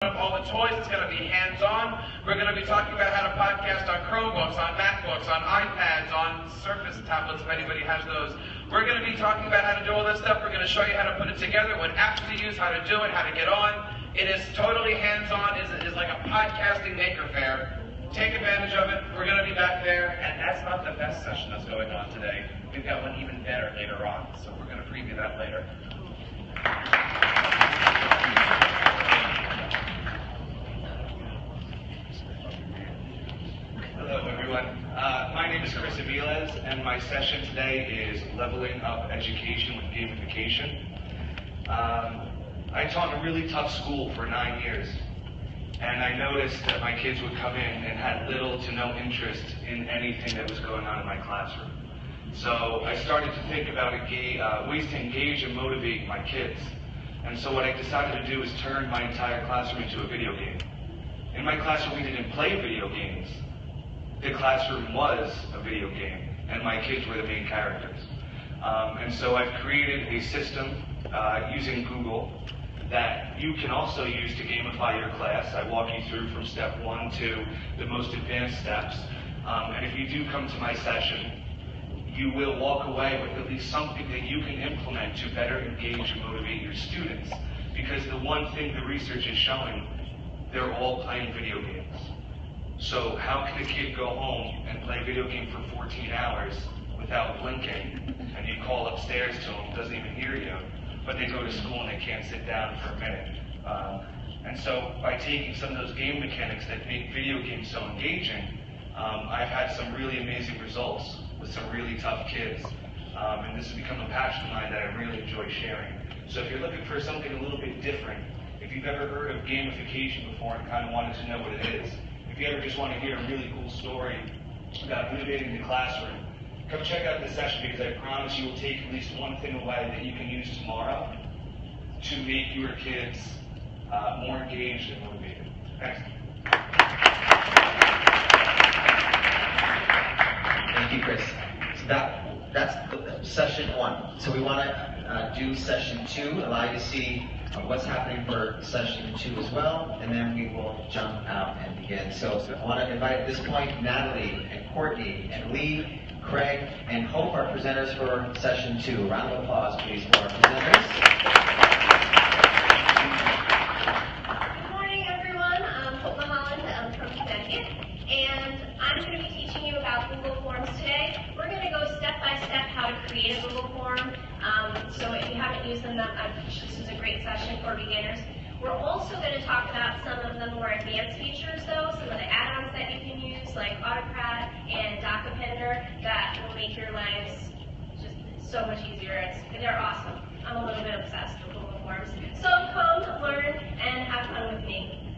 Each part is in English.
Of all the toys, it's going to be hands-on. We're going to be talking about how to podcast on Chromebooks, on MacBooks, on iPads, on Surface tablets, if anybody has those. We're going to be talking about how to do all this stuff. We're going to show you how to put it together, what apps to use, how to do it, how to get on. It is totally hands-on. It's like a podcasting maker fair. Take advantage of it. We're going to be back there. And that's not the best session that's going on today. We've got one even better later on, so we're going to preview that later. Hello everyone, my name is Chris Aviles and my session today is Leveling Up Education with Gamification. I taught in a really tough school for 9 years, and I noticed that my kids would come in and had little to no interest in anything that was going on in my classroom. So I started to think about ways to engage and motivate my kids. And so what I decided to do is turn my entire classroom into a video game. In my classroom we didn't play video games. The classroom was a video game, and my kids were the main characters. And so I've created a system using Google that you can also use to gamify your class. I walk you through from step 1 to the most advanced steps. And if you do come to my session, you will walk away with at least something that you can implement to better engage and motivate your students. Because the one thing the research is showing, they're all playing video games. So how can a kid go home and play a video game for 14 hours without blinking, and you call upstairs to him, doesn't even hear you, but they go to school and they can't sit down for a minute. And so by taking some of those game mechanics that make video games so engaging, I've had some really amazing results with some really tough kids. And this has become a passion of mine that I really enjoy sharing. So if you're looking for something a little bit different, if you've ever heard of gamification before and kind of wanted to know what it is, if you ever just want to hear a really cool story about innovating the classroom, come check out this session, because I promise you will take at least one thing away that you can use tomorrow to make your kids more engaged and motivated. Thanks. Thank you, Chris. So that's session 1. So we want to do session 2, allow you to see what's happening for session 2 as well, and then we will jump out and begin. So I want to invite at this point Natalie and Courtney and Lee, Craig, and Hope, our presenters for session 2. A round of applause, please, for our presenters. Good morning, everyone. I'm Hope Mulholland. I'm from Connecticut, and I'm going to be teaching you about Google Forms today. We're going to go step by step how to create a Google Form. So if you haven't used them, this is a great session for beginners. We're also going to talk about some of the more advanced features, though, some of the add-ons that you can use, like Autocrat and DocAppender, that will make your lives just so much easier. They're awesome. I'm a little bit obsessed with Google Forms. So come, learn, and have fun with me.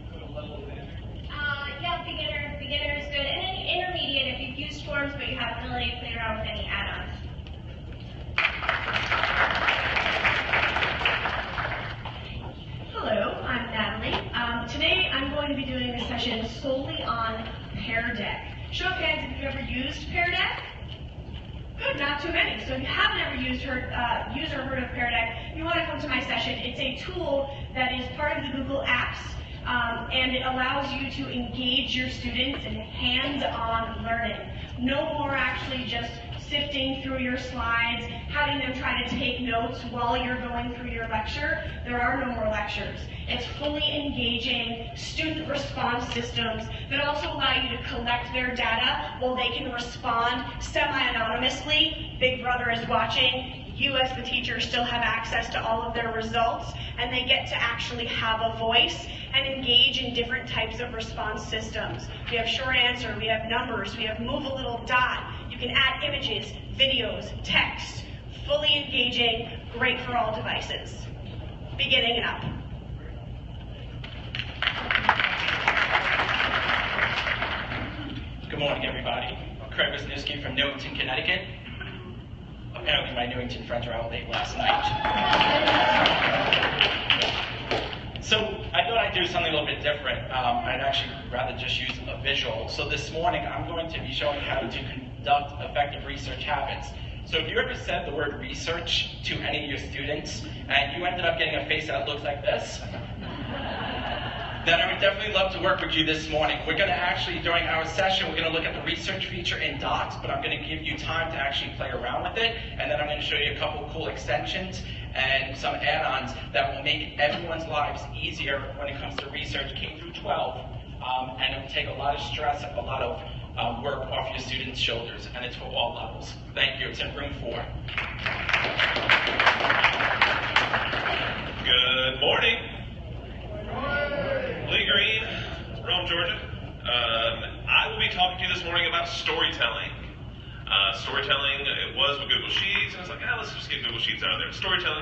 Yeah, beginner is good. And then intermediate if you've used Forms but you haven't really played around with any add-ons. Hello, I'm Natalie. Today I'm going to be doing a session solely on Pear Deck. Show of hands if you've ever used Pear Deck. Good, not too many. So if you haven't ever used or heard of Pear Deck, you want to come to my session. It's a tool that is part of the Google Apps, and it allows you to engage your students in hands-on learning. No more actually just sifting through your slides, having them try to take notes while you're going through your lecture. There are no more lectures. It's fully engaging student response systems that also allow you to collect their data while they can respond semi-anonymously. Big Brother is watching. You as the teacher still have access to all of their results, and they get to actually have a voice and engage in different types of response systems. We have short answer, we have numbers, we have move a little dot. You can add images, videos, text, fully engaging, great for all devices. Beginning and up. Good morning, everybody. I'm Craig Wisniewski from Newington, Connecticut. Apparently my Newington friends were out late last night. So I thought I'd do something a little bit different. I'd actually rather just use a visual. So this morning I'm going to be showing you how to conduct effective research habits. So if you ever said the word research to any of your students and you ended up getting a face that looks like this, then I would definitely love to work with you this morning. We're going to actually, during our session, we're going to look at the research feature in Docs, but I'm going to give you time to actually play around with it, and then I'm going to show you a couple cool extensions and some add-ons that will make everyone's lives easier when it comes to research K through 12, and it will take a lot of stress and a lot of work off your students' shoulders, and it's for all levels. Thank you. It's in room 4. Good morning. Lee Green, Rome, Georgia. I will be talking to you this morning about storytelling. Storytelling, it was with Google Sheets, and I was like, let's just get Google Sheets out of there. Storytelling